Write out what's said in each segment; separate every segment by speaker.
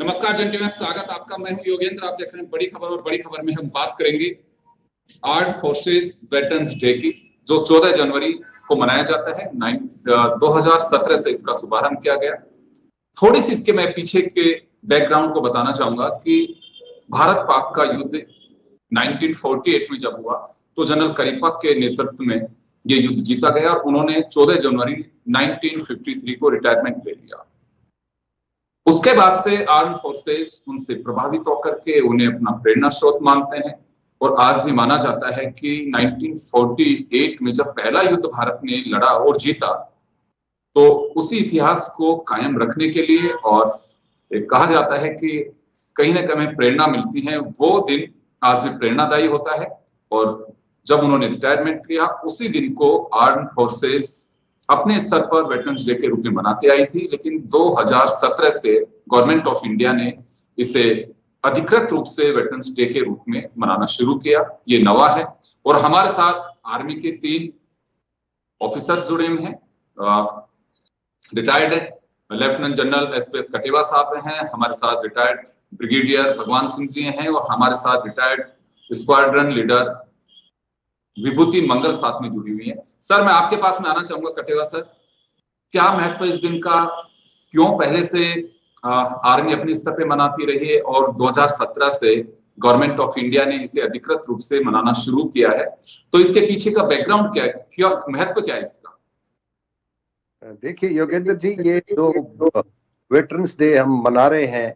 Speaker 1: नमस्कार जेंटलमैन, स्वागत आपका। मैं हूं योगेंद्र। आप देख रहे हैं बड़ी खबर, और बड़ी खबर में हम बात करेंगे आर्म फोर्सेस वेटरन्स डे की, जो 14 जनवरी को मनाया जाता है। 2017 से इसका शुभारंभ किया गया। थोड़ी सी इसके मैं पीछे के बैकग्राउंड को बताना चाहूंगा कि भारत पाक का युद्ध 1948 में जब हुआ तो जनरल करीपा के नेतृत्व में ये युद्ध जीता गया और उन्होंने 14 जनवरी 1953 को रिटायरमेंट ले लिया। उसके बाद से आर्म फोर्सेस उनसे प्रभावित होकर के उन्हें अपना प्रेरणा स्रोत मानते हैं, और आज भी माना जाता है कि 1948 में जब पहला युद्ध भारत ने लड़ा और जीता, तो उसी इतिहास को कायम रखने के लिए, और कहा जाता है कि कहीं ना कहीं प्रेरणा मिलती है, वो दिन आज भी प्रेरणादायी होता है। और जब उन्होंने रिटायरमेंट किया, उसी दिन को आर्म फोर्सेस अपने स्तर पर वेटरन्स डे के रूप में मनाती आई थी, लेकिन 2017 से गवर्नमेंट ऑफ इंडिया ने इसे अधिकृत रूप से वेटरन्स डे के रूप में मनाना शुरू किया। ये नवा है। और हमारे साथ आर्मी के 3 ऑफिसर्स जुड़े हुए हैं। Retired lieutenant general SPS Kateva साहब हैं, हमारे साथ रिटायर्ड ब्रिगेडियर भगवान सिंह जी हैं, और हमारे साथ रिटायर्ड स्क्वाड्रन लीडर विभूति मंगल साथ में जुड़ी हुई है। सर, मैं आपके पास में आना चाहूंगा। कटेवा सर, क्या महत्व इस दिन का, क्यों पहले से आर्मी अपने स्तर पे मनाती रही है और 2017 से गवर्नमेंट ऑफ इंडिया ने इसे अधिकृत रूप से मनाना शुरू किया है, तो इसके पीछे का बैकग्राउंड क्या है, क्या महत्व क्या है इसका?
Speaker 2: देखिए योगेंद्र जी, ये जो वेटरन्स डे हम मना रहे हैं,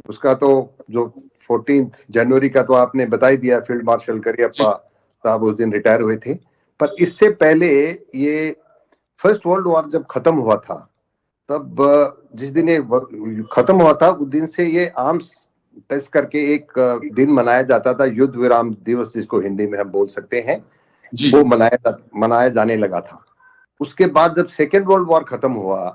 Speaker 2: उसका तो जो 14 जनवरी का तो आपने बता ही दिया। फील्ड मार्शल करियप्पा साहब उस दिन रिटायर हुए थे। पर इससे पहले ये फर्स्ट वर्ल्ड वॉर जब खत्म हुआ था, तब जिस दिन ये खत्म हुआ था उस दिन से ये आर्म्स टेस्ट करके एक दिन मनाया जाता था, युद्ध विराम दिवस जिसको हिंदी में हम बोल सकते हैं, वो मनाया जाने लगा था। उसके बाद जब सेकेंड वर्ल्ड वॉर खत्म हुआ,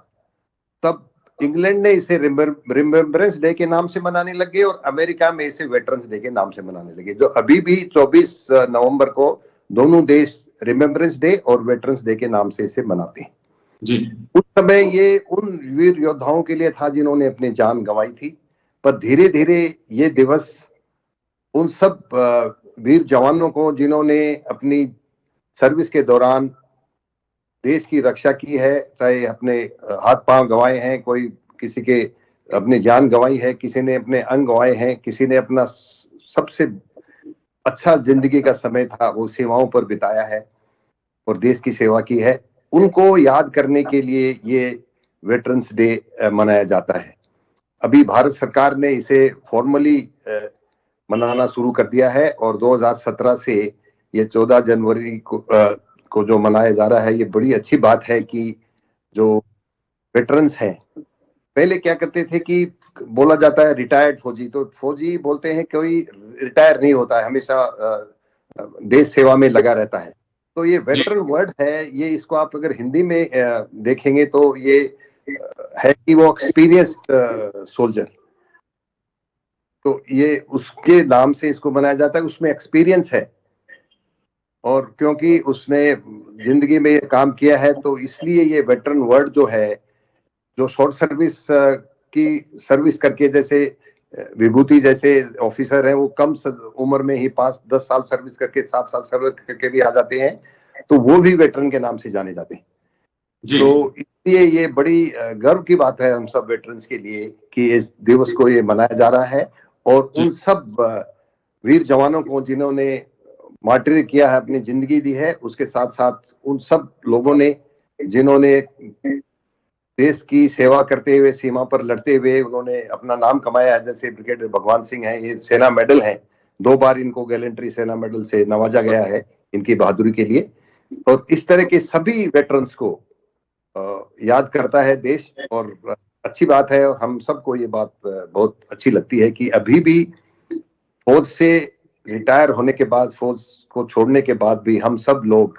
Speaker 2: तब इंग्लैंड ने इसे रिमेम्बरेंस डे के नाम से मनाने लगे, और अमेरिका में इसे वेटरन्स डे के नाम से मनाने लगे, जो अभी भी 24 नवंबर को दोनों देश रिमेम्बरेंस डे और वेटरन्स डे के नाम से इसे मनाते हैं
Speaker 1: जी।
Speaker 2: उस समय ये उन वीर योद्धाओं के लिए था जिन्होंने अपनी जान गंवाई थी। पर धीरे धीरे ये दिवस उन सब वीर जवानों को जिन्होंने अपनी सर्विस के दौरान देश की रक्षा की है, चाहे अपने हाथ पांव गंवाए हैं, कोई किसी के अपनी जान गंवाई है, किसी ने अपने अंग गंवाए हैं, किसी ने अपना सबसे अच्छा जिंदगी का समय था वो सेवाओं पर बिताया है और देश की सेवा की है, उनको याद करने के लिए ये वेटरन्स डे मनाया जाता है। अभी भारत सरकार ने इसे फॉर्मली मनाना शुरू कर दिया है, और 2017 से ये 14 जनवरी को जो मनाया जा रहा है, ये बड़ी अच्छी बात है कि जो वेटरन्स हैं, पहले क्या करते थे कि बोला जाता है रिटायर्ड फौजी, तो फौजी बोलते हैं कोई रिटायर नहीं होता है, हमेशा देश सेवा में लगा रहता है। तो ये वेटरन वर्ड है, ये इसको आप अगर हिंदी में देखेंगे तो ये है कि वो एक्सपीरियंस्ड सोल्जर, तो ये उसके नाम से इसको मनाया जाता है। उसमें एक्सपीरियंस है, और क्योंकि उसने जिंदगी में काम किया है, तो इसलिए ये वेटरन वर्ड जो है, जो शॉर्ट सर्विस की सर्विस करके, जैसे विभूति जैसे ऑफिसर हैं, वो कम उम्र में ही 5-10 साल सर्विस करके 7 साल सर्विस करके भी आ जाते हैं, तो वो भी वेटरन के नाम से जाने जाते हैं जी। तो इसलिए ये बड़ी गर्व की बात है हम सब वेटरन्स के लिए कि इस दिवस को ये मनाया जा रहा है, और उन सब वीर जवानों को जिन्होंने मार्टिर किया है, अपनी जिंदगी दी है, उसके साथ साथ उन सब लोगों ने जिन्होंने देश की सेवा करते हुए, सीमा पर लड़ते हुए उन्होंने अपना नाम कमाया है, जैसे ब्रिगेडियर भगवान सिंह हैं, ये सेना मेडल हैं, 2 बार इनको गैलेंट्री सेना मेडल से नवाजा गया है इनकी बहादुरी के लिए। और इस तरह के सभी वेटरन्स को याद करता है देश, और अच्छी बात है, और हम सबको ये बात बहुत अच्छी लगती है कि अभी भी फौज से रिटायर होने के बाद, फौज को छोड़ने के बाद भी हम सब लोग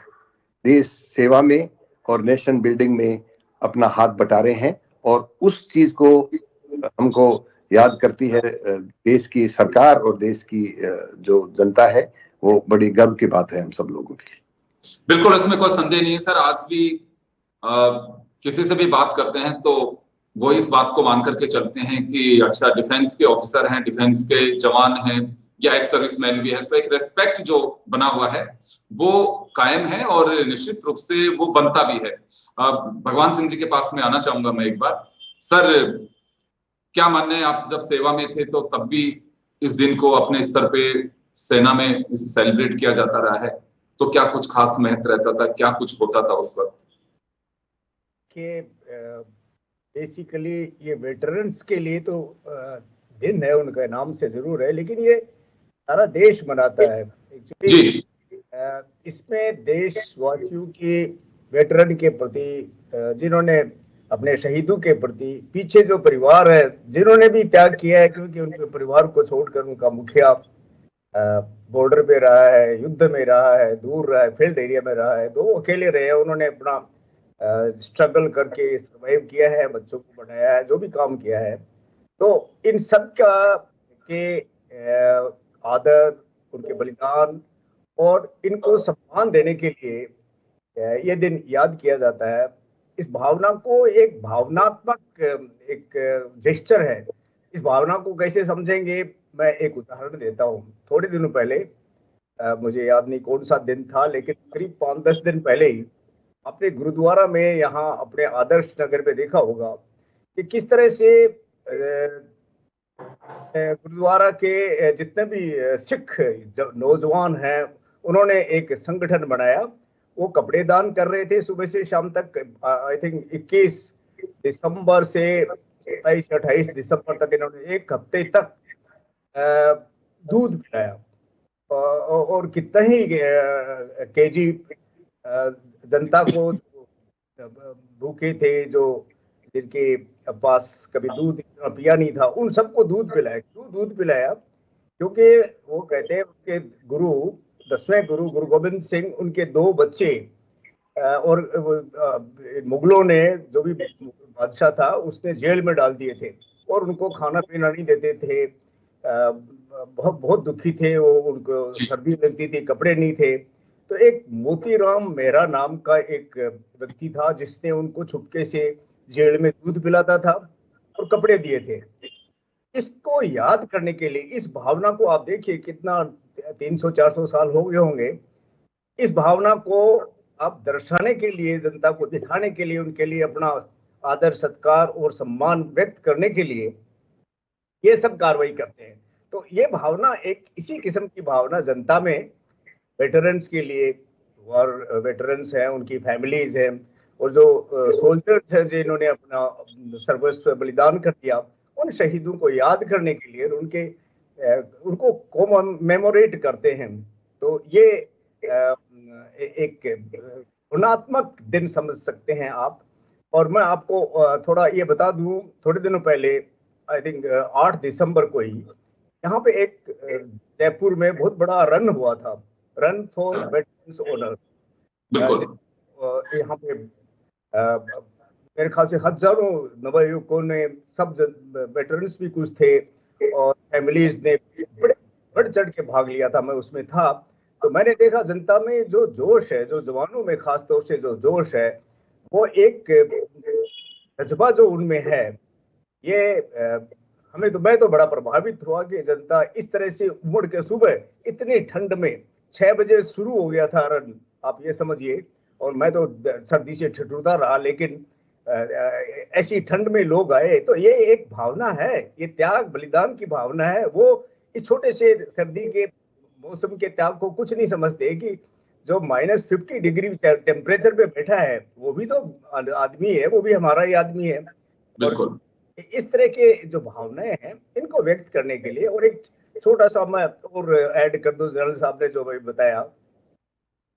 Speaker 2: देश सेवा में और नेशन बिल्डिंग में अपना हाथ बटा रहे हैं, और उस चीज को हमको याद करती है देश की सरकार और देश की जो जनता है, वो बड़ी गर्व की बात है हम सब लोगों के लिए।
Speaker 1: बिल्कुल, इसमें कोई संदेह नहीं है सर। आज भी किसी से भी बात करते हैं तो वो इस बात को मान करके चलते हैं कि अच्छा डिफेंस के ऑफिसर हैं, डिफेंस के जवान हैं या एक सर्विसमैन भी है, तो एक रेस्पेक्ट जो बना हुआ है वो कायम है और निश्चित रूप से वो बनता भी है। भगवान सिंह जी के पास में आना चाहूंगा मैं एक बार। सर, क्या मानना है, आप जब सेवा में थे तो तब भी इस दिन को अपने स्तर पे सेना में इसे सेलिब्रेट किया जाता रहा है, तो क्या कुछ खास महत्व रहता था, क्या कुछ होता था उस वक्त?
Speaker 3: कि बेसिकली ये वेटरन्स के लिए तो दिन है, उनके नाम से जरूर है, लेकिन ये सारा देश मनाता है
Speaker 1: जी।
Speaker 3: इसमें देशवासियों की वेटरन के प्रति, जिन्होंने अपने शहीदों के प्रति, पीछे जो परिवार है जिन्होंने भी त्याग किया है, क्योंकि उनके परिवार को छोड़कर उनका मुखिया बॉर्डर पे रहा है, युद्ध में रहा है, दूर रहा है, फील्ड एरिया में रहा है, तो वो अकेले रहे, उन्होंने अपना स्ट्रगल करके सर्वाइव किया है, बच्चों को पढ़ाया है, जो भी काम किया है। तो इन सब का के आदर, उनके बलिदान और इनको सम्मान देने के लिए ये दिन याद किया जाता है। इस भावना को एक भावनात्मक एक जेस्चर है। इस भावना को कैसे समझेंगे, मैं एक उदाहरण देता हूँ। थोड़े दिनों पहले, मुझे याद नहीं कौन सा दिन था, लेकिन करीब 5-10 दिन पहले ही अपने गुरुद्वारा में, यहाँ अपने आदर्श नगर में देखा होगा कि किस तरह से गुरुद्वारा के जितने भी सिख नौजवान हैं, उन्होंने एक संगठन बनाया। वो कपड़े दान कर रहे थे सुबह से शाम तक। आई थिंक 21 दिसंबर से 27-28 दिसंबर तक इन्होंने एक हफ्ते तक दूध पिलाया, और कितना ही केजी जनता को भूखे थे, जो जिनके पास कभी दूध इतना पिया नहीं था, उन सबको दूध पिलाया। क्यों दूध पिलाया? क्योंकि वो कहते हैं उनके गुरु, 10वें गुरु गुरु गोविंद सिंह, उनके 2 बच्चे और मुगलों ने, जो भी बादशाह था, उसने जेल में डाल दिए थे और उनको खाना पीना नहीं देते थे। बहुत बहुत दुखी थे वो, उनको सर्दी लगती थी, कपड़े नहीं थे। तो एक मोतीराम मेहरा नाम का एक व्यक्ति था, जिसने उनको छुपके से जेल में दूध पिलाता था और कपड़े दिए थे। इसको याद करने के लिए, इस भावना को आप देखिए, कितना 300-400 साल हो गए होंगे। इस भावना को आप दर्शाने के लिए, जनता को दिखाने के लिए, उनके लिए अपना आदर सत्कार और सम्मान व्यक्त करने के लिए ये सब कार्रवाई करते हैं। तो ये भावना, एक इसी किस्म की भावना जनता में वेटरन्स के लिए, और वेटरन्स हैं, उनकी फैमिलीज हैं, और जो सोल्जर्स हैं जिन्होंने अपना सर्वस्व बलिदान कर दिया, उन शहीदों को याद करने के लिए उनको कोमेमोरेट करते हैं। तो ये एक भावनात्मक दिन समझ सकते हैं आप। और मैं आपको थोड़ा ये बता दूं, थोड़े दिनों पहले, आई थिंक 8 दिसंबर को ही, यहाँ पे एक जयपुर में बहुत बड़ा रन हुआ था, रन फॉर वेटरन्स ऑनर। यहाँ पे मेरे ख्याल से हजारों नवयुवकों ने, सब वेटरन्स भी कुछ थे और फैमिलीज ने बड़े बढ़ चढ़ के भाग लिया था। मैं उसमें था, तो मैंने देखा जनता में जो जोश है, जो जवानों में खास तौर से जो जोश है, वो एक जज्बा जो उनमें है, ये मैं तो बड़ा प्रभावित हुआ कि जनता इस तरह से उमड़ के, सुबह इतनी ठंड में 6 बजे शुरू हो गया था रन, आप ये समझिए, और मैं तो सर्दी से ठिठुरता रहा, लेकिन ऐसी ठंड में लोग आए। तो ये एक भावना है, ये त्याग बलिदान की भावना है। वो इस छोटे से सर्दी के मौसम के त्याग को कुछ नहीं समझते कि जो -50 डिग्री टेम्परेचर पे बैठा है, वो भी तो आदमी है, वो भी हमारा ही आदमी है।
Speaker 1: बिल्कुल।
Speaker 3: इस तरह के जो भावनाएं हैं, इनको व्यक्त करने के लिए, और एक छोटा सा मैं और ऐड कर दूं, जनरल साहब ने जो भाई बताया,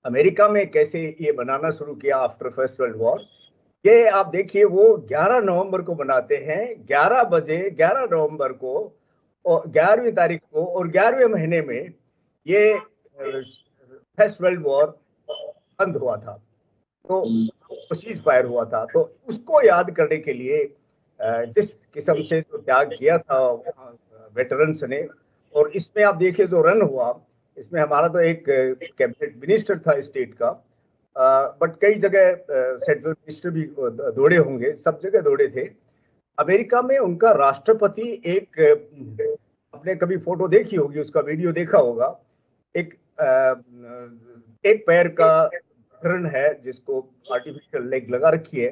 Speaker 3: अमेरिका में कैसे ये बनाना शुरू किया आफ्टर फर्स्ट वर्ल्ड वॉर, ये आप देखिए, वो 11 नवंबर को बनाते हैं, 11 बजे 11 नवंबर को, और 11वीं तारीख को, और 11वें महीने में ये फर्स्ट वर्ल्ड वॉर बंद हुआ था, तो सीज फायर हुआ था। तो उसको याद करने के लिए जिस किस्म से जो त्याग किया था वेटरन्स ने, और इसमें आप देखिए जो रन हुआ, इसमें हमारा तो एक कैबिनेट मिनिस्टर था स्टेट का, बट कई जगह सेंट्रल मिनिस्टर भी दौड़े होंगे, सब जगह दौड़े थे। अमेरिका में उनका राष्ट्रपति एक, आपने कभी फोटो देखी होगी, उसका वीडियो देखा होगा, एक एक पैर का हिरण है जिसको आर्टिफिशियल लेग लगा रखी है,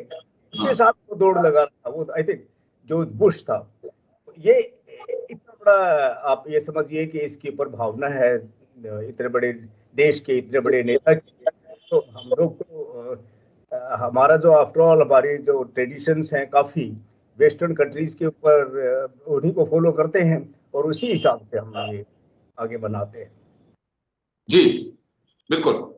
Speaker 3: उसके साथ वो दौड़ लगा रहा था, वो आई थिंक जो बुश था। ये इतना बड़ा, आप ये समझिए कि इसके ऊपर भावना है इतने बड़े देश के, इतने बड़े नेता की। तो हम लोग को हमारा जो आफ्टर ऑल हमारी जो ट्रेडिशंस हैं काफी वेस्टर्न कंट्रीज के ऊपर, उन्हीं को फॉलो करते हैं और उसी हिसाब से हम ये आगे बनाते हैं।
Speaker 1: जी बिल्कुल।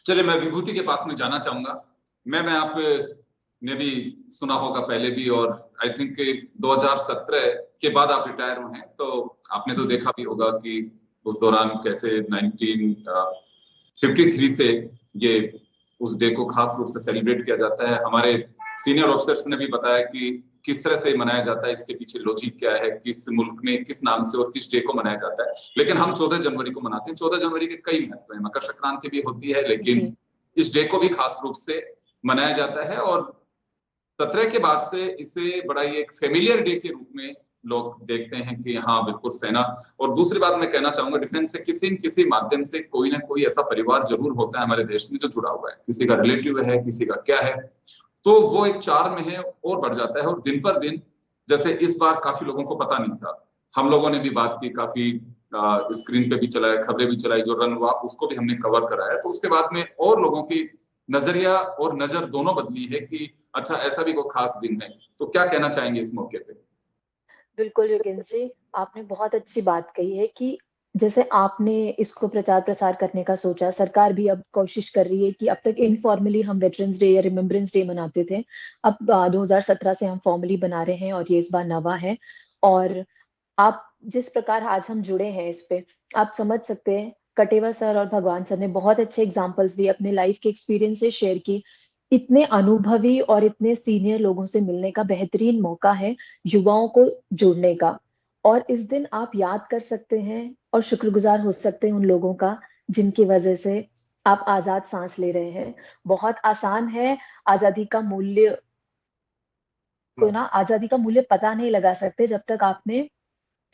Speaker 1: चलिए मैं विभूति के पास में जाना चाहूंगा। मैं आपने भी सुना होगा पहले भी, और आई थिंक 2017 के बाद आप रिटायर हुए हैं, तो आपने तो देखा भी होगा कि उस दौरान कैसे 1953 से ये उस डे को खास रूप से सेलिब्रेट किया जाता है। हमारे सीनियर ऑफिसर्स ने भी बताया कि किस तरह से मनाया जाता है, इसके पीछे लॉजिक क्या है, किस मुल्क में किस नाम से और किस डे को मनाया जाता है। लेकिन हम 14 जनवरी को मनाते हैं। 14 जनवरी के कई महत्व हैं, मकर संक्रांति भी होती है, लेकिन इस डे को भी खास रूप से मनाया जाता है। और 17 के बाद से इसे बड़ा ही एक फेमिलियर डे के रूप में लोग देखते हैं कि हाँ बिल्कुल सेना। और दूसरी बात मैं कहना चाहूंगा, डिफेंस से किसी न किसी माध्यम से कोई ना कोई ऐसा परिवार जरूर होता है हमारे देश में जो जुड़ा हुआ है, किसी का रिलेटिव है, किसी का क्या है, तो वो एक चार्म है और बढ़ जाता है। और दिन पर दिन, जैसे इस बार काफी लोगों को पता नहीं था, हम लोगों ने भी बात की, काफी स्क्रीन पे भी चलाया, खबरें भी चलाई, जो रन हुआ उसको भी हमने कवर कराया। तो उसके बाद में और लोगों की नजरिया और नजर दोनों बदली है कि अच्छा ऐसा भी कोई खास दिन है। तो क्या कहना चाहेंगे इस मौके पे?
Speaker 4: बिल्कुल योगेंद्र जी, आपने बहुत अच्छी बात कही है कि जैसे आपने इसको प्रचार प्रसार करने का सोचा, सरकार भी अब कोशिश कर रही है कि अब तक इनफॉर्मली हम वेटरन्स डे या रिमेम्बरेंस डे मनाते थे, अब 2017 से हम फॉर्मली बना रहे हैं और ये इस बार नवा है। और आप जिस प्रकार आज हम जुड़े हैं इस पे, आप समझ सकते हैं, कटेवा सर और भगवान सर ने बहुत अच्छे एग्जाम्पल्स दिए, अपने लाइफ के एक्सपीरियंस से शेयर की। इतने अनुभवी और इतने सीनियर लोगों से मिलने का बेहतरीन मौका है युवाओं को जोड़ने का। और इस दिन आप याद कर सकते हैं और शुक्रगुजार हो सकते हैं उन लोगों का जिनकी वजह से आप आजाद सांस ले रहे हैं। बहुत आसान है आजादी का मूल्य आजादी का मूल्य पता नहीं लगा सकते जब तक आपने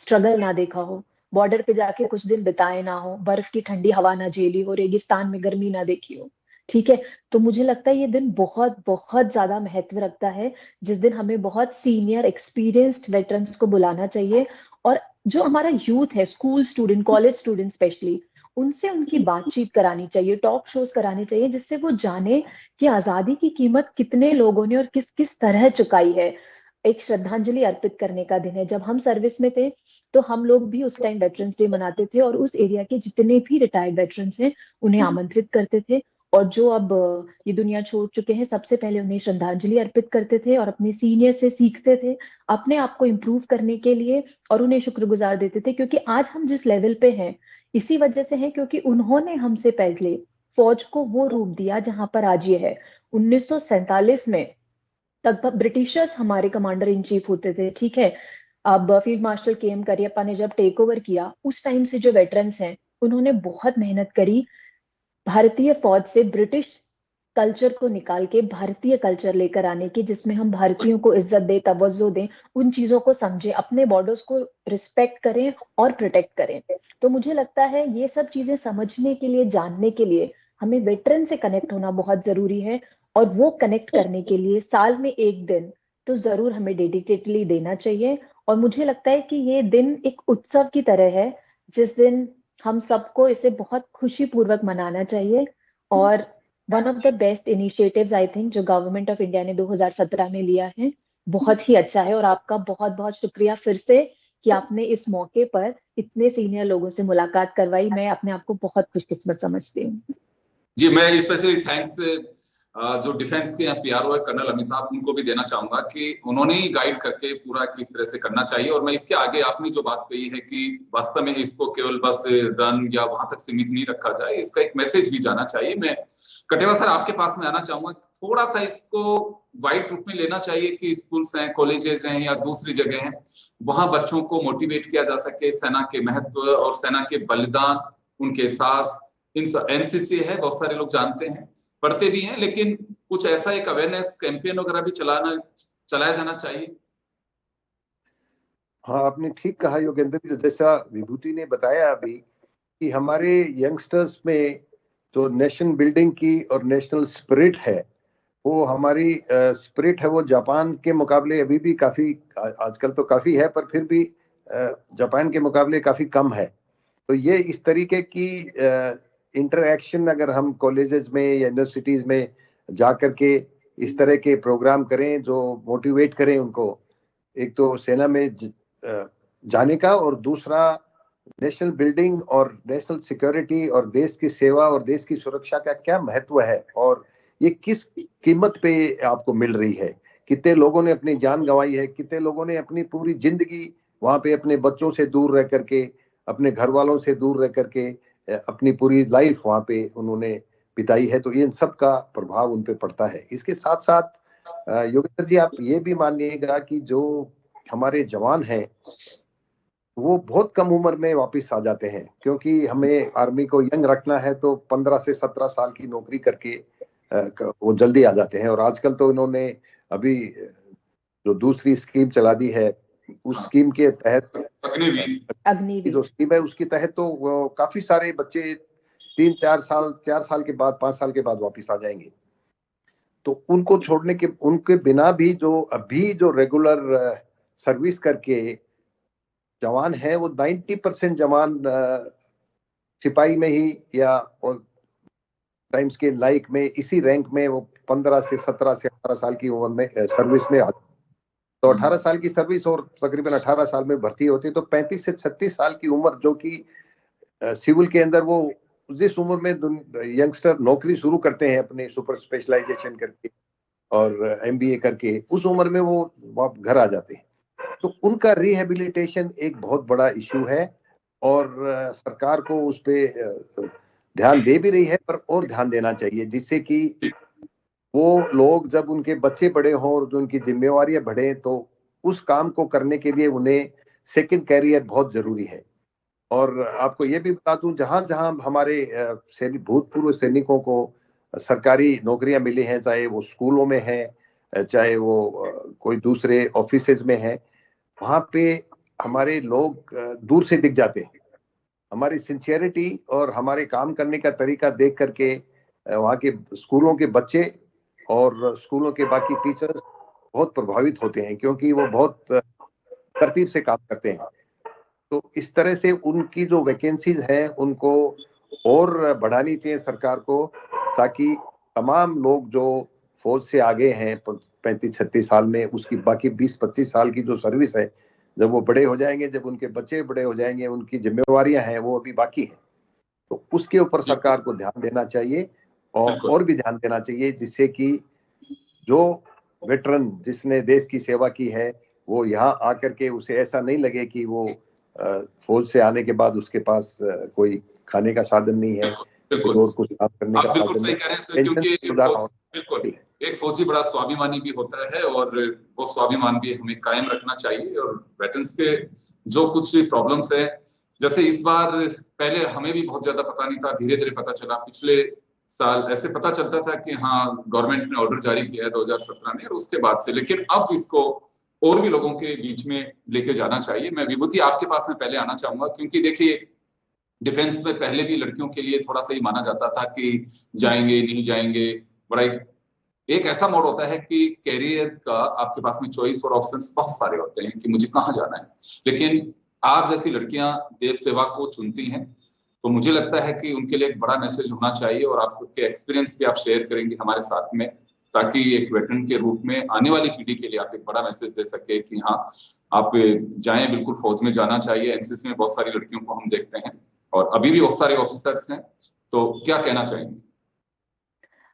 Speaker 4: स्ट्रगल ना देखा हो, बॉर्डर पे जाके कुछ दिन बिताए ना हो, बर्फ की ठंडी हवा ना झेली हो, रेगिस्तान में गर्मी ना देखी हो। ठीक है, तो मुझे लगता है ये दिन बहुत बहुत ज्यादा महत्व रखता है, जिस दिन हमें बहुत सीनियर एक्सपीरियंस्ड वेटरन्स को बुलाना चाहिए। और जो हमारा यूथ है, school student, college student specially, उनसे उनकी बातचीत करानी चाहिए, टॉक शोज कराने चाहिए, जिससे वो जाने कि आजादी की कीमत कितने लोगों ने और किस किस तरह चुकाई है। एक श्रद्धांजलि अर्पित करने का दिन है। जब हम सर्विस में थे तो हम लोग भी उस टाइम वेटरन्स डे मनाते थे और उस एरिया के जितने भी रिटायर्ड वेटरन्स हैं उन्हें आमंत्रित करते थे, और जो अब ये दुनिया छोड़ चुके हैं सबसे पहले उन्हें श्रद्धांजलि अर्पित करते थे और अपने सीनियर से सीखते थे अपने आप को इम्प्रूव करने के लिए, और उन्हें शुक्रगुजार देते थे। क्योंकि आज हम जिस लेवल पे हैं इसी वजह से है क्योंकि उन्होंने हमसे पहले फौज को वो रूप दिया जहां पर आज ये है। 1947 में लगभग ब्रिटिशर्स हमारे कमांडर इन चीफ होते थे, ठीक है। अब फील्ड मार्शल के.एम. करियप्पा ने जब टेक ओवर किया, उस टाइम से जो वेटरन्स हैं उन्होंने बहुत मेहनत करी भारतीय फौज से ब्रिटिश कल्चर को निकाल के भारतीय कल्चर लेकर आने की, जिसमें हम भारतीयों को इज्जत दें, तवज्जो दें, उन चीजों को समझें, अपने बॉर्डर्स को रिस्पेक्ट करें और प्रोटेक्ट करें। तो मुझे लगता है ये सब चीजें समझने के लिए, जानने के लिए हमें वेटरन से कनेक्ट होना बहुत जरूरी है। और वो कनेक्ट करने के लिए साल में एक दिन तो जरूर हमें डेडिकेटली देना चाहिए। और मुझे लगता है कि ये दिन एक उत्सव की तरह है, जिस दिन हम सबको इसे बहुत खुशी पूर्वक मनाना चाहिए। और one of the best initiatives I think जो गवर्नमेंट ऑफ इंडिया ने 2017 में लिया है, बहुत ही अच्छा है। और आपका बहुत बहुत शुक्रिया फिर से कि आपने इस मौके पर इतने सीनियर लोगों से मुलाकात करवाई। मैं अपने आप को बहुत खुशकिस्मत समझती हूँ।
Speaker 1: जी, मैं स्पेशली थैंक्स जो डिफेंस के यहाँ पीआरओ है कर्नल अमिताभ, उनको भी देना चाहूंगा कि उन्होंने ही गाइड करके पूरा किस तरह से करना चाहिए। और मैं इसके आगे आपने जो बात कही है कि वास्तव में इसको केवल बस रन या वहां तक सीमित नहीं रखा जाए, इसका एक मैसेज भी जाना चाहिए। मैं कटेवा सर आपके पास में आना चाहूंगा, थोड़ा सा इसको वाइड रूप में लेना चाहिए कि स्कूल्स हैं, कॉलेजेस हैं या दूसरी जगह हैं, वहां बच्चों को मोटिवेट किया जा सके सेना के महत्व और सेना के बलिदान, उनके साहस। एनसीसी है, बहुत सारे लोग जानते हैं, पढ़ते भी हैं, लेकिन कुछ ऐसा एक अवेयरनेस कैंपेन वगैरह भी चलाया जाना चाहिए।
Speaker 2: हाँ, आपने ठीक कहा योगेंद्र जी। जैसा विभूति ने बताया अभी कि हमारे यंगस्टर्स में जो नेशन बिल्डिंग की और नेशनल स्पिरिट है, वो हमारी स्पिरिट है, वो जापान के मुकाबले अभी भी काफी, आजकल तो काफी है, पर फिर भी जापान के मुकाबले काफी कम है। तो ये इस तरीके की इंटरएक्शन अगर हम कॉलेजेस में या यूनिवर्सिटीज में जा करके इस तरह के प्रोग्राम करें जो मोटिवेट करें उनको, एक तो सेना में जाने का, और दूसरा नेशनल बिल्डिंग और नेशनल सिक्योरिटी और देश की सेवा और देश की सुरक्षा का क्या महत्व है और ये किस कीमत पे आपको मिल रही है। कितने लोगों ने अपनी जान गंवाई है, कितने लोगों ने अपनी पूरी जिंदगी वहां पे अपने बच्चों से दूर रह करके, अपने घर वालों से दूर रह करके अपनी पूरी लाइफ वहां पे उन्होंने बिताई है। तो इन सब का प्रभाव उन पे पड़ता है। इसके साथ साथ योगेंद्र जी, आप ये भी मानिएगा कि जो हमारे जवान हैं वो बहुत कम उम्र में वापस आ जाते हैं, क्योंकि हमें आर्मी को यंग रखना है। तो 15 से 17 साल की नौकरी करके वो जल्दी आ जाते हैं। और आजकल तो इन्होंने अभी जो दूसरी स्कीम चला दी है, उस स्कीम के तहत
Speaker 4: अग्निवीर
Speaker 2: जो स्कीम है उसके तहत तो काफी सारे बच्चे 4 साल के बाद, 5 साल के बाद वापस आ जाएंगे। तो उनको छोड़ने के, उनके बिना भी जो अभी जो रेगुलर सर्विस करके जवान है, वो 90% जवान सिपाही में ही या टाइम्स के लाइक में इसी रैंक में वो 15 से 17 से 18 साल की उम्र में सर्विस में आते। तो 18 साल की सर्विस और तकरीबन 18 साल में भर्ती होती है। तो 35 से 36 साल की उम्र जो कि सिविल के अंदर, वो जिस उम्र में यंगस्टर नौकरी शुरू करते हैं अपने सुपर स्पेशलाइजेशन करके और MBA करके, उस उम्र में वो घर आ जाते हैं। तो उनका रिहेबिलिटेशन एक बहुत बड़ा इशू है और सरकार को उस पे ध्यान दे भी रही है, पर और ध्यान देना चाहिए, जिससे कि वो लोग जब उनके बच्चे बड़े हों और जो उनकी जिम्मेवारियां बढ़े, तो उस काम को करने के लिए उन्हें सेकंड कैरियर बहुत जरूरी है। और आपको ये भी बता दूं, जहां जहां हमारे भूतपूर्व सैनिकों को सरकारी नौकरियां मिली हैं, चाहे वो स्कूलों में है, चाहे वो कोई दूसरे ऑफिसेज में है, वहां पे हमारे लोग दूर से दिख जाते हैं। हमारी सिंसियरिटी और हमारे काम करने का तरीका देख करके वहाँ के स्कूलों के बच्चे और स्कूलों के बाकी टीचर्स बहुत प्रभावित होते हैं, क्योंकि वो बहुत तरतीब से काम करते हैं। तो इस तरह से उनकी जो वैकेंसीज हैं उनको और बढ़ानी चाहिए सरकार को, ताकि तमाम लोग जो फौज से आगे हैं 35-36 साल में, उसकी बाकी 20-25 साल की जो सर्विस है, जब वो बड़े हो जाएंगे, जब उनके बच्चे बड़े हो जाएंगे, उनकी जिम्मेवारियां हैं वो अभी बाकी हैं, तो उसके ऊपर सरकार को ध्यान देना चाहिए और भी ध्यान देना चाहिए, जिससे कि जो वेटरन जिसने देश की सेवा की है वो यहाँ आकर के उसे ऐसा नहीं लगे कि वो फौज से आने के बाद उसके पास कोई खाने का साधन नहीं है, और कुछ काम करने का
Speaker 1: बिल्कुल
Speaker 2: साधन
Speaker 1: सही
Speaker 2: नहीं
Speaker 1: कह रहे हैं, क्योंकि बिल्कुल एक फौजी बड़ा स्वाभिमानी भी होता है और वो स्वाभिमान भी हमें कायम रखना चाहिए। और वेटरन्स के जो कुछ प्रॉब्लम्स है, जैसे इस बार, पहले हमें भी बहुत ज्यादा पता नहीं था, धीरे धीरे पता चला। पिछले साल ऐसे पता चलता था कि हाँ गवर्नमेंट ने ऑर्डर जारी किया है 2017 में, और उसके बाद से, लेकिन अब इसको और भी लोगों के बीच में लेके जाना चाहिए। मैं विभूति आपके पास में पहले आना चाहूंगा, क्योंकि देखिए डिफेंस में पहले भी लड़कियों के लिए थोड़ा सा ही माना जाता था कि जाएंगे नहीं जाएंगे, बड़ा एक ऐसा मोड होता है कि कैरियर का आपके पास में चॉइस और ऑप्शंस बहुत सारे होते हैं कि मुझे कहाँ जाना है। लेकिन आप जैसी लड़कियां देश सेवा को चुनती हैं, तो मुझे लगता है कि उनके लिए एक बड़ा मैसेज होना चाहिए, और आपके एक्सपीरियंस भी आप शेयर करेंगे हमारे साथ में, ताकि एक वेटरन के रूप में आने वाली पीढ़ी के लिए आप एक बड़ा मैसेज दे सके कि हाँ आप जाएं, बिल्कुल फौज में जाना चाहिए। एनसीसी में बहुत सारी लड़कियों को हम देखते हैं और अभी भी बहुत सारे ऑफिसर्स हैं, तो क्या कहना चाहेंगे?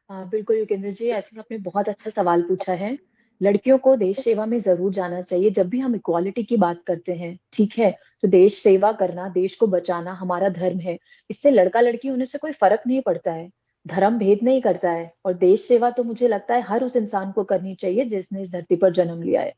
Speaker 4: बिल्कुल योगेंद्र जी, आई थिंक आपने बहुत अच्छा सवाल पूछा है। लड़कियों को देश सेवा में जरूर जाना चाहिए। जब भी हम इक्वालिटी की बात करते हैं, ठीक है, तो देश सेवा करना, देश को बचाना हमारा धर्म है। इससे लड़का लड़की होने से कोई फर्क नहीं पड़ता है, धर्म भेद नहीं करता है। और देश सेवा तो मुझे लगता है हर उस इंसान को करनी चाहिए जिसने इस धरती पर जन्म लिया है।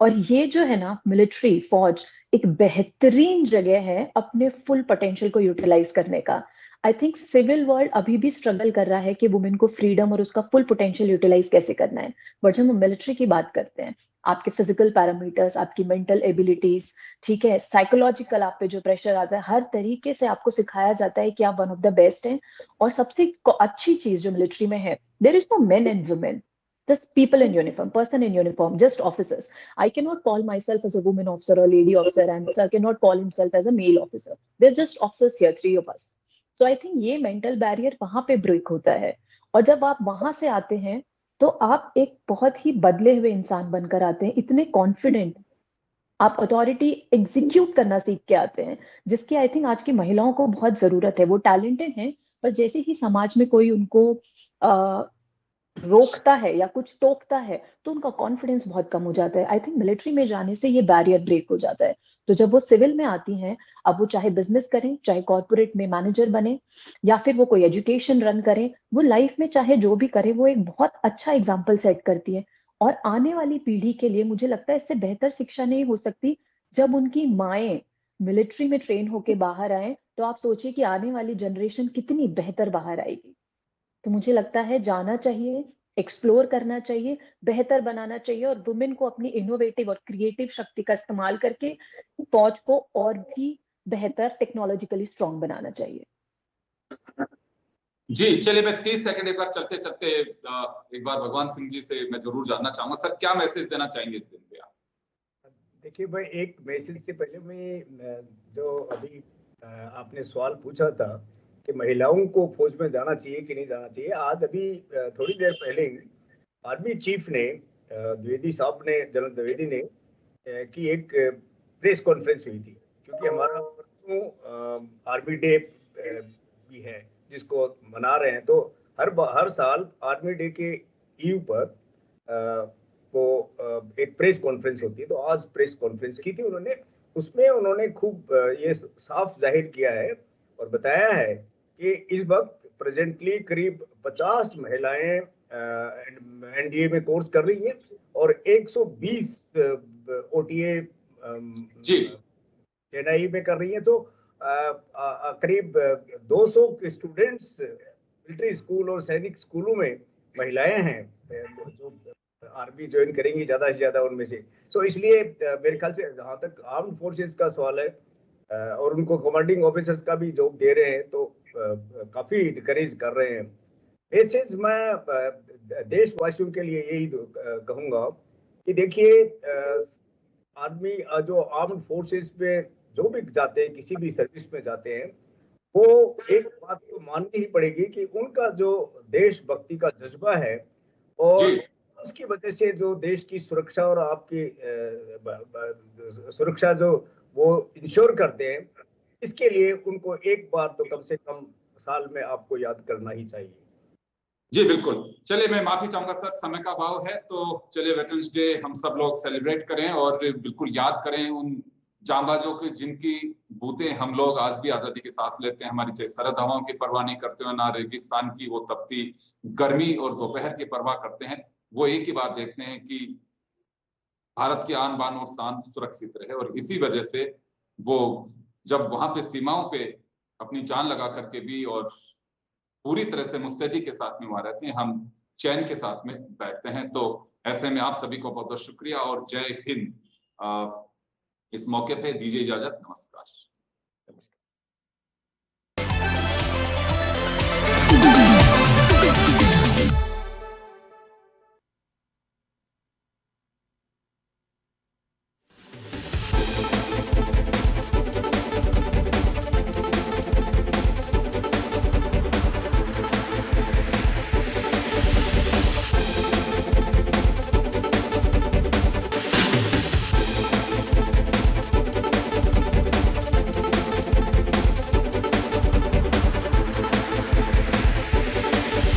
Speaker 4: और ये जो है ना, मिलिट्री, फौज एक बेहतरीन जगह है अपने फुल पोटेंशियल को यूटिलाइज करने का। आई थिंक सिविल वर्ल्ड अभी भी स्ट्रगल कर रहा है कि वुमेन को फ्रीडम और उसका फुल पोटेंशियल यूटिलाइज कैसे करना है। बट जब हम मिलिट्री की बात करते हैं, आपके फिजिकल पैरामीटर्स, आपकी मेंटल एबिलिटीज, ठीक है, साइकोलॉजिकल आप पे जो प्रेशर आता है, हर तरीके से आपको सिखाया जाता है कि आप वन ऑफ द बेस्ट हैं। और सबसे अच्छी चीज जो मिलिट्री में है, there is no men and women, just people in uniform, person in uniform, just officers. I cannot call myself as a woman officer or lady officer, and sir cannot call himself as a male officer. There's just officers here, 3 of us. So I think ये mental barrier वहां पे break होता है। और जब आप वहां से आते हैं तो आप एक बहुत ही बदले हुए इंसान बनकर आते हैं, इतने कॉन्फिडेंट, आप अथॉरिटी एग्जीक्यूट करना सीख के आते हैं, जिसकी आई थिंक आज की महिलाओं को बहुत जरूरत है। वो टैलेंटेड हैं, पर जैसे ही समाज में कोई उनको रोकता है या कुछ टोकता है तो उनका कॉन्फिडेंस बहुत कम हो जाता है। आई थिंक मिलिट्री में जाने से ये बैरियर ब्रेक हो जाता है। तो जब वो सिविल में आती हैं, अब वो चाहे बिजनेस करें, चाहे कॉर्पोरेट में मैनेजर बने, या फिर वो कोई एजुकेशन रन करें, वो लाइफ में चाहे जो भी करे, वो एक बहुत अच्छा एग्जाम्पल सेट करती है। और आने वाली पीढ़ी के लिए मुझे लगता है इससे बेहतर शिक्षा नहीं हो सकती। जब उनकी माएं मिलिट्री में ट्रेन होके बाहर आए, तो आप सोचिए कि आने वाली जनरेशन कितनी बेहतर बाहर आएगी। तो मुझे लगता है जाना चाहिए, एक्सप्लोर करना चाहिए, बेहतर बनाना चाहिए, और वुमेन को अपनी इनोवेटिव और क्रिएटिव शक्ति का इस्तेमाल करके फौज को और भी बेहतर टेक्नोलॉजिकली स्ट्रांग बनाना चाहिए।
Speaker 1: जी चलिए, मैं 30 सेकंड एक बार चलते चलते एक बार भगवान सिंह जी से मैं जरूर जानना चाहूंगा, सर क्या मैसेज देना चाहेंगे इस दिन पे आप?
Speaker 3: देखिए भाई, एक मैसेज से पहले मैं जो अभी आपने सवाल पूछा था कि महिलाओं को फौज में जाना चाहिए कि नहीं जाना चाहिए, आज अभी थोड़ी देर पहले आर्मी चीफ ने द्विवेदी साहब ने, जनरल द्विवेदी ने की एक प्रेस कॉन्फ्रेंस हुई थी, क्योंकि हमारा परसों आर्मी डे भी है जिसको मना रहे हैं। तो हर साल आर्मी डे के ईव पर वो एक प्रेस कॉन्फ्रेंस होती है। तो आज प्रेस कॉन्फ्रेंस की थी उन्होंने, उसमें उन्होंने खूब ये साफ जाहिर किया है और बताया है कि इस वक्त प्रेजेंटली करीब 50 महिलाएं एनडीए में कोर्स कर रही हैं और 120 ओटीए चेन्नई में कर रही हैं। तो करीब 200 स्टूडेंट्स मिलिट्री स्कूल और सैनिक स्कूलों में महिलाएं हैं जो आर्मी ज्वाइन करेंगी ज्यादा से ज्यादा उनमें से। सो इसलिए मेरे ख्याल से जहां तक आर्म्ड फोर्सेस का सवाल है और उनको कमांडिंग ऑफिसर्स का भी जॉब दे रहे हैं, तो काफी इनकरेज कर रहे हैं। मैसेज मैं देशवासियों के लिए यही कहूंगा कि देखिए, आर्मी जो आर्म्ड फोर्सेस में जो भी जाते हैं, किसी भी सर्विस में जाते हैं, वो एक बात तो माननी ही पड़ेगी कि उनका जो देशभक्ति का जज्बा है और उसकी वजह से जो देश की सुरक्षा और आपकी सुरक्षा जो वो इंश्योर करते हैं, इसके लिए उनको एक बार तो कम से कम साल में आपको याद करना ही चाहिए।
Speaker 1: जी बिल्कुल। चलिए, मैं माफी चाहूंगा सर, समय का अभाव है, तो चलिए वेटरन्स डे हम सब लोग सेलिब्रेट करें और बिल्कुल याद करें उन जांबाजों की जिनकी बूते हम लोग आज भी आजादी की सांस लेते हैं। हमारी चाहे सरहद हवाओं की परवाह नहीं करते हो, ना रेगिस्तान की वो तपती गर्मी और दोपहर की परवाह करते हैं। वो एक ही बात देखते हैं कि भारत की आन बान और शान सुरक्षित रहे, और इसी वजह से वो जब वहां पे सीमाओं पे अपनी जान लगा करके भी और पूरी तरह से मुस्तैदी के साथ में वहां रहते हैं, हम चैन के साथ में बैठते हैं। तो ऐसे में आप सभी को बहुत बहुत शुक्रिया और जय हिंद। इस मौके पे दीजिए इजाजत, नमस्कार।